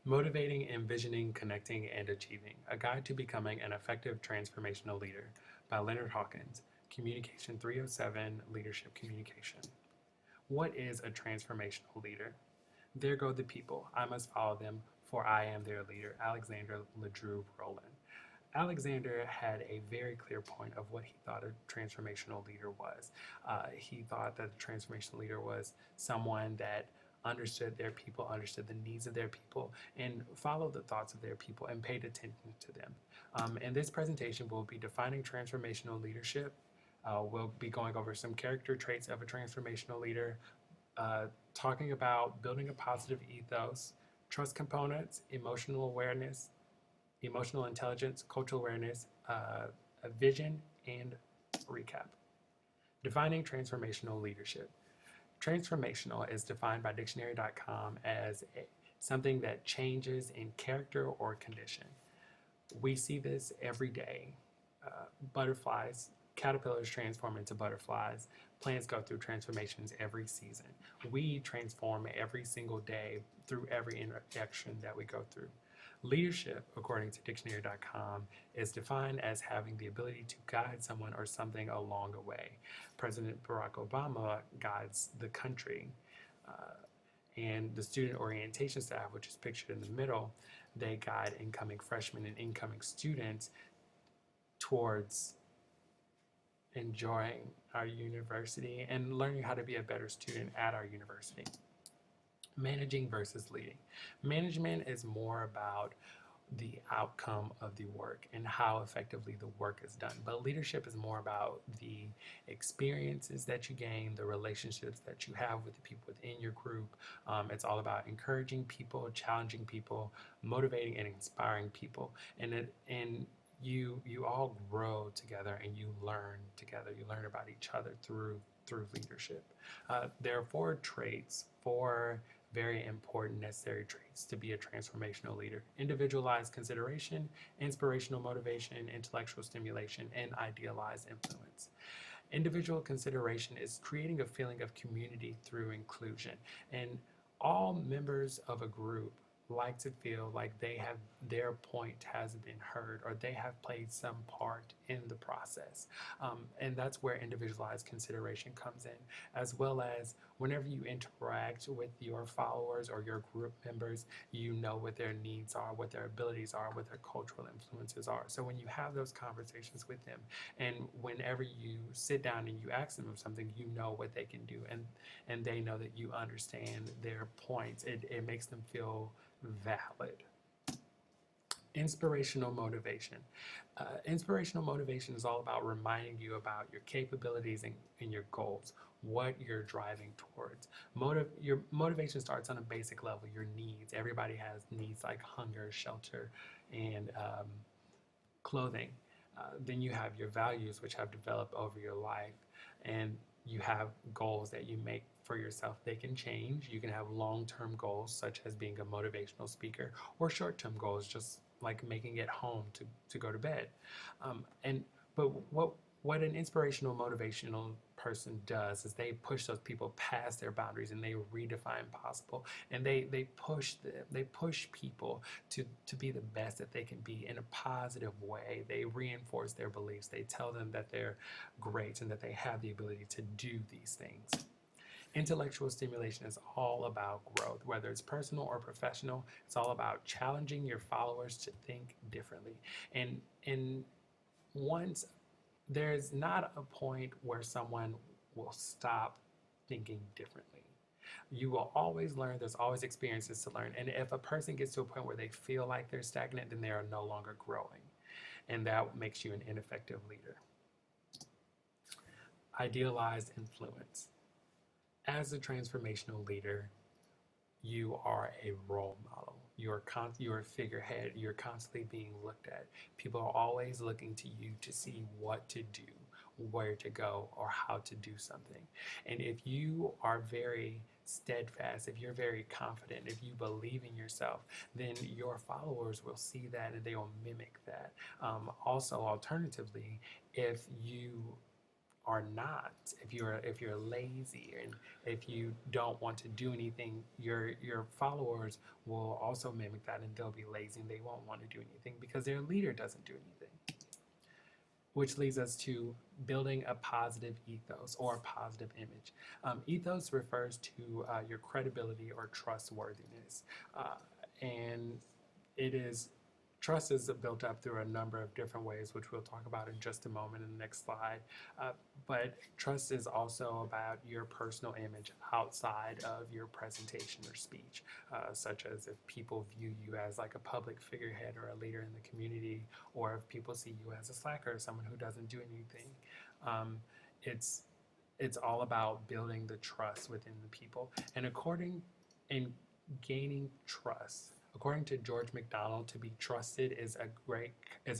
Motivating, Envisioning, Connecting, and Achieving, A Guide to Becoming an Effective Transformational Leader by Leonard Hawkins, Communication 307, Leadership Communication. What is a transformational leader? There go the people. I must follow them, for I am their leader. Alexander LeDroux Roland. Alexander had a very clear point of what he thought a transformational leader was. He thought that a transformational leader was someone that understood their people, understood the needs of their people, and followed the thoughts of their people and paid attention to them. In this presentation, we'll be defining transformational leadership. We'll be going over some character traits of a transformational leader, talking about building a positive ethos, trust components, emotional awareness, emotional intelligence, cultural awareness, a vision, and recap. Defining transformational leadership. Transformational is defined by dictionary.com as something that changes in character or condition. We see this every day. Butterflies, caterpillars transform into butterflies. Plants go through transformations every season. We transform every single day through every interaction that we go through. Leadership, according to dictionary.com, is defined as having the ability to guide someone or something along a way. President Barack Obama guides the country. And the student orientation staff, which is pictured in the middle, they guide incoming freshmen and incoming students towards enjoying our university and learning how to be a better student at our university. Managing versus leading. Management is more about the outcome of the work and how effectively the work is done. But leadership is more about the experiences that you gain, the relationships that you have with the people within your group. It's all about encouraging people, challenging people, motivating and inspiring people. And you all grow together and you learn together. You learn about each other through leadership. There are four very important necessary traits to be a transformational leader: individualized consideration, inspirational motivation, intellectual stimulation, and idealized influence. Individual consideration is creating a feeling of community through inclusion, and all members of a group like to feel like their point has been heard or they have played some part in the process. And that's where individualized consideration comes in, as well as whenever you interact with your followers or your group members, you know what their needs are, what their abilities are, what their cultural influences are. So when you have those conversations with them, and whenever you sit down and you ask them of something, you know what they can do, and they know that you understand their points. It makes them feel valid. Inspirational motivation. Inspirational motivation is all about reminding you about your capabilities and your goals, what you're driving towards. Your motivation starts on a basic level, your needs. Everybody has needs like hunger, shelter, and clothing. Then you have your values, which have developed over your life, and you have goals that you make for yourself. They can change. You can have long-term goals, such as being a motivational speaker, or short-term goals, just like making it home to go to bed. But what an inspirational motivational person does is they push those people past their boundaries and they redefine possible, and they push people to be the best that they can be in a positive way. They reinforce their beliefs. They tell them that they're great and that they have the ability to do these things. Intellectual stimulation is all about growth, whether it's personal or professional. It's all about challenging your followers to think differently. And once there's not a point where someone will stop thinking differently. You will always learn. There's always experiences to learn. And if a person gets to a point where they feel like they're stagnant, then they are no longer growing. And that makes you an ineffective leader. Idealized influence. As a transformational leader, you are a role model. You're a figurehead. You're constantly being looked at. People are always looking to you to see what to do, where to go, or how to do something. And if you are very steadfast, if you're very confident, if you believe in yourself, then your followers will see that and they will mimic that. Also, alternatively, if you are not, if you're lazy and if you don't want to do anything, your followers will also mimic that, and they'll be lazy and they won't want to do anything because their leader doesn't do anything. Which leads us to building a positive ethos or a positive image. Ethos refers to your credibility or trustworthiness, and it is trust is built up through a number of different ways, which we'll talk about in just a moment in the next slide. But trust is also about your personal image outside of your presentation or speech, such as if people view you as like a public figurehead or a leader in the community, or if people see you as a slacker or someone who doesn't do anything. Um, it's it's all about building the trust within the people, and gaining trust. According to George MacDonald, to be trusted is a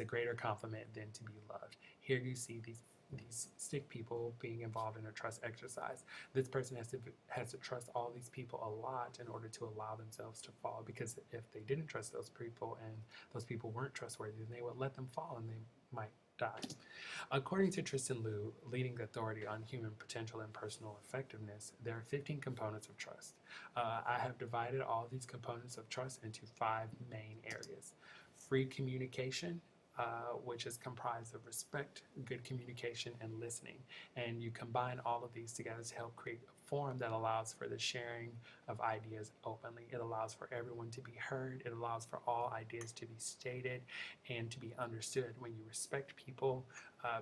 greater compliment than to be loved. Here you see these stick people being involved in a trust exercise. This person has to trust all these people a lot in order to allow themselves to fall, because if they didn't trust those people and those people weren't trustworthy, then they would let them fall and they might die. According to Tristan Liu, leading authority on human potential and personal effectiveness, there are 15 components of trust. I have divided all these components of trust into 5 main areas. Free communication, which is comprised of respect, good communication, and listening. And you combine all of these together to help create a forum that allows for the sharing of ideas openly. It allows for everyone to be heard. It allows for all ideas to be stated and to be understood. When you respect people,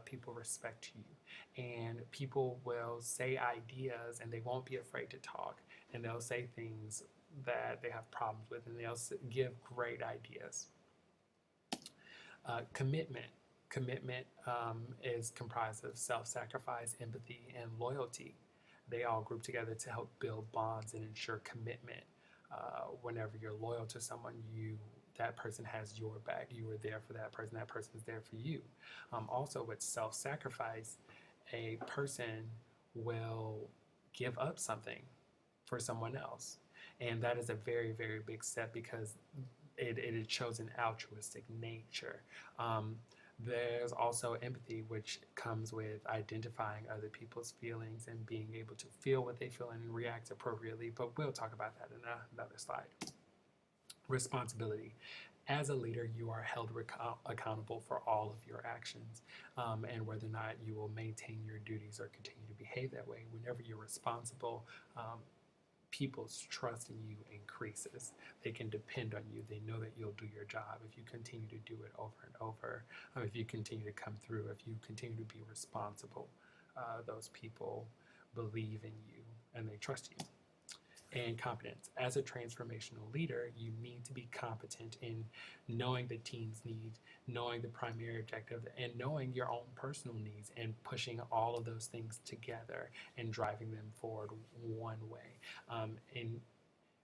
people respect you. And people will say ideas and they won't be afraid to talk. And they'll say things that they have problems with, and they'll give great ideas. Commitment. Commitment is comprised of self-sacrifice, empathy, and loyalty. They all group together to help build bonds and ensure commitment. Whenever you're loyal to someone, that person has your back. You are there for that person. That person is there for you. Also, with self-sacrifice, a person will give up something for someone else, and that is a very, very big step because it shows an altruistic nature. There's also empathy, which comes with identifying other people's feelings and being able to feel what they feel and react appropriately, but we'll talk about that in another slide. Responsibility. As a leader, you are held accountable for all of your actions, and whether or not you will maintain your duties or continue to behave that way. Whenever you're responsible, people's trust in you increases. They can depend on you. They know that you'll do your job if you continue to do it over and over. If you continue to come through, if you continue to be responsible, those people believe in you and they trust you. And competence. As a transformational leader, you need to be competent in knowing the team's needs, knowing the primary objective, and knowing your own personal needs, and pushing all of those things together and driving them forward one way. And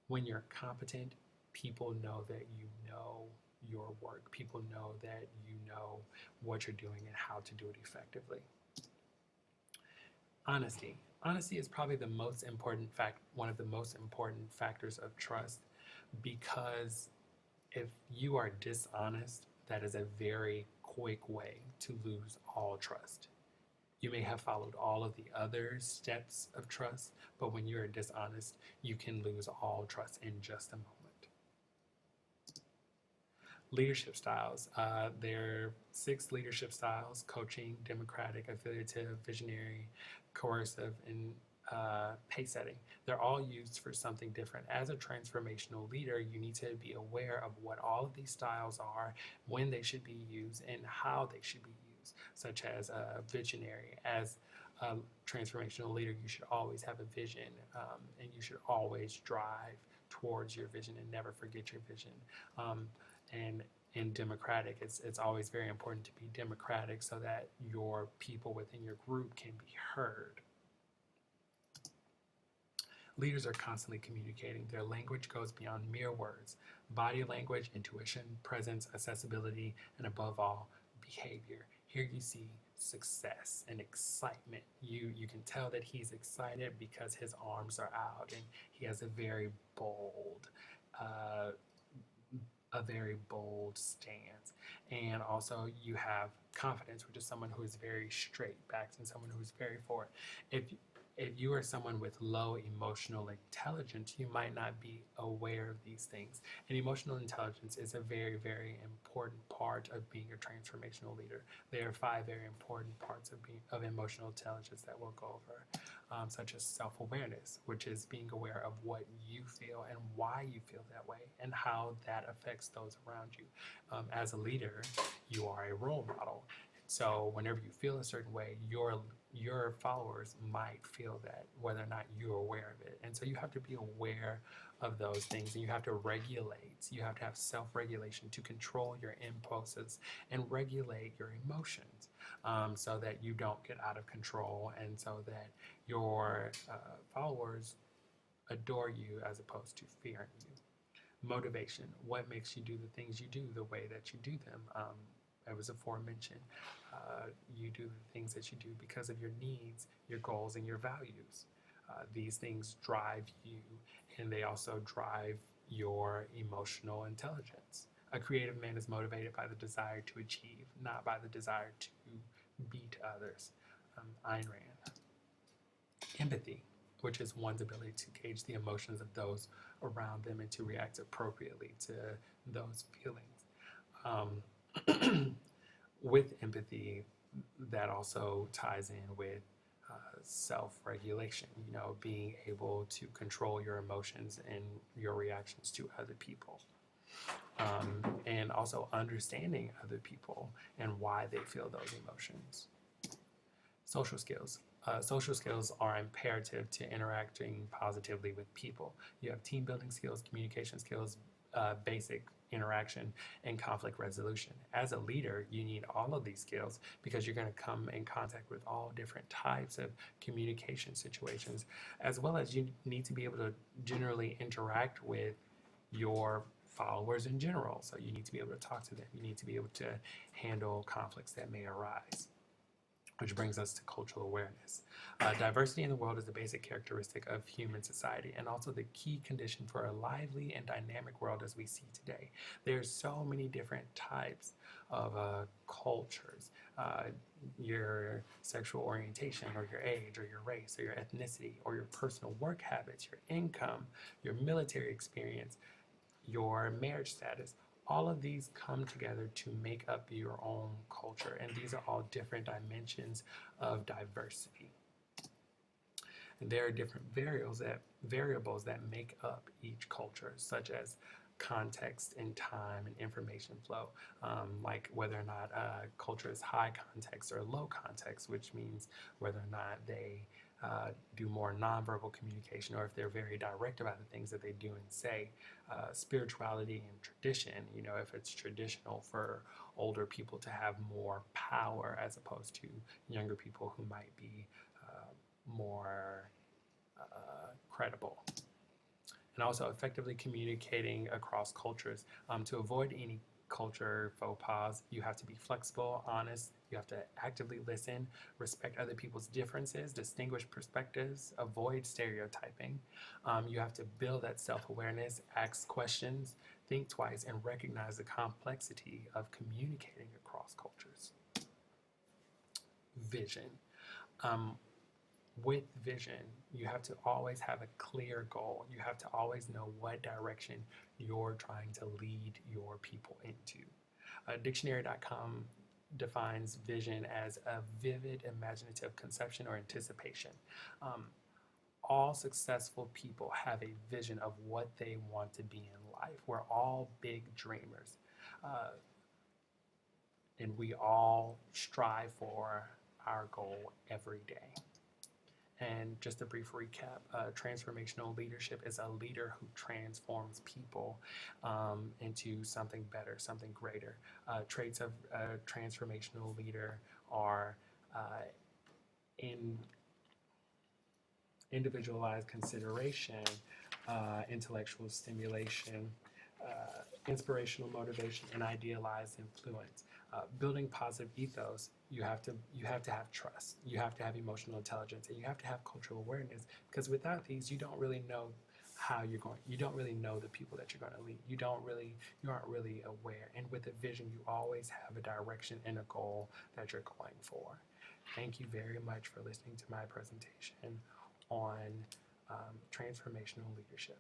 when you're competent, people know that you know your work. People know that you know what you're doing and how to do it effectively. Honesty. Honesty is probably one of the most important factors of trust, because if you are dishonest, that is a very quick way to lose all trust. You may have followed all of the other steps of trust, but when you're dishonest, you can lose all trust in just a moment. Leadership styles. There are 6 leadership styles: coaching, democratic, affiliative, visionary, coercive, and pace setting. They're all used for something different. As a transformational leader, you need to be aware of what all of these styles are, when they should be used, and how they should be used, such as visionary. As a transformational leader, you should always have a vision, and you should always drive towards your vision and never forget your vision. And in democratic, it's always very important to be democratic so that your people within your group can be heard. Leaders are constantly communicating. Their language goes beyond mere words. Body language, intuition, presence, accessibility, and above all, behavior. Here you see success and excitement. You can tell that he's excited because his arms are out and he has a very bold a very bold stance. And also you have confidence, which is someone who is very straight backed and someone who's very forward. If if you are someone with low emotional intelligence, you might not be aware of these things. And emotional intelligence is a very, very important part of being a transformational leader. There are 5 very important parts of emotional intelligence that we'll go over, such as self-awareness, which is being aware of what you feel and why you feel that way and how that affects those around you. As a leader, you are a role model. So whenever you feel a certain way, your followers might feel that, whether or not you're aware of it. And so you have to be aware of those things, and you have to regulate. You have to have self-regulation to control your impulses and regulate your emotions, so that you don't get out of control, and so that your followers adore you as opposed to fearing you. Motivation, what makes you do the things you do the way that you do them. It was aforementioned. You do the things that you do because of your needs, your goals, and your values. These things drive you, and they also drive your emotional intelligence. A creative man is motivated by the desire to achieve, not by the desire to beat others. Ayn Rand. Empathy, which is one's ability to gauge the emotions of those around them and to react appropriately to those feelings. With empathy, that also ties in with self-regulation, being able to control your emotions and your reactions to other people. And also understanding other people and why they feel those emotions. Social skills. Social skills are imperative to interacting positively with people. You have team building skills, communication skills, basic interaction, and conflict resolution. As a leader, you need all of these skills because you're going to come in contact with all different types of communication situations, as well as you need to be able to generally interact with your followers in general. So you need to be able to talk to them. You need to be able to handle conflicts that may arise. Which brings us to cultural awareness. Diversity in the world is a basic characteristic of human society and also the key condition for a lively and dynamic world as we see today. There's so many different types of cultures. Your sexual orientation or your age or your race or your ethnicity or your personal work habits, your income, your military experience, your marriage status. All of these come together to make up your own culture, and these are all different dimensions of diversity. And there are different variables that make up each culture, such as context and time and information flow, like whether or not a culture is high context or low context, which means whether or not they do more nonverbal communication or if they're very direct about the things that they do and say. Spirituality and tradition, if it's traditional for older people to have more power as opposed to younger people who might be more credible. And also effectively communicating across cultures. To avoid any culture faux pas, you have to be flexible, honest, you have to actively listen, respect other people's differences, distinguish perspectives, avoid stereotyping. You have to build that self-awareness, ask questions, think twice, and recognize the complexity of communicating across cultures. Vision. With vision, you have to always have a clear goal. You have to always know what direction you're trying to lead your people into. Dictionary.com defines vision as a vivid, imaginative conception or anticipation. All successful people have a vision of what they want to be in life. We're all big dreamers. And we all strive for our goal every day. And just a brief recap, transformational leadership is a leader who transforms people into something better, something greater. Traits of a transformational leader are individualized consideration, intellectual stimulation, inspirational motivation, and idealized influence. Building positive ethos, you have to have trust, you have to have emotional intelligence, and you have to have cultural awareness, because without these, you don't really know how you don't really know the people that you're going to lead. You aren't really aware. And with a vision, you always have a direction and a goal that you're going for. Thank you very much for listening to my presentation on transformational leadership.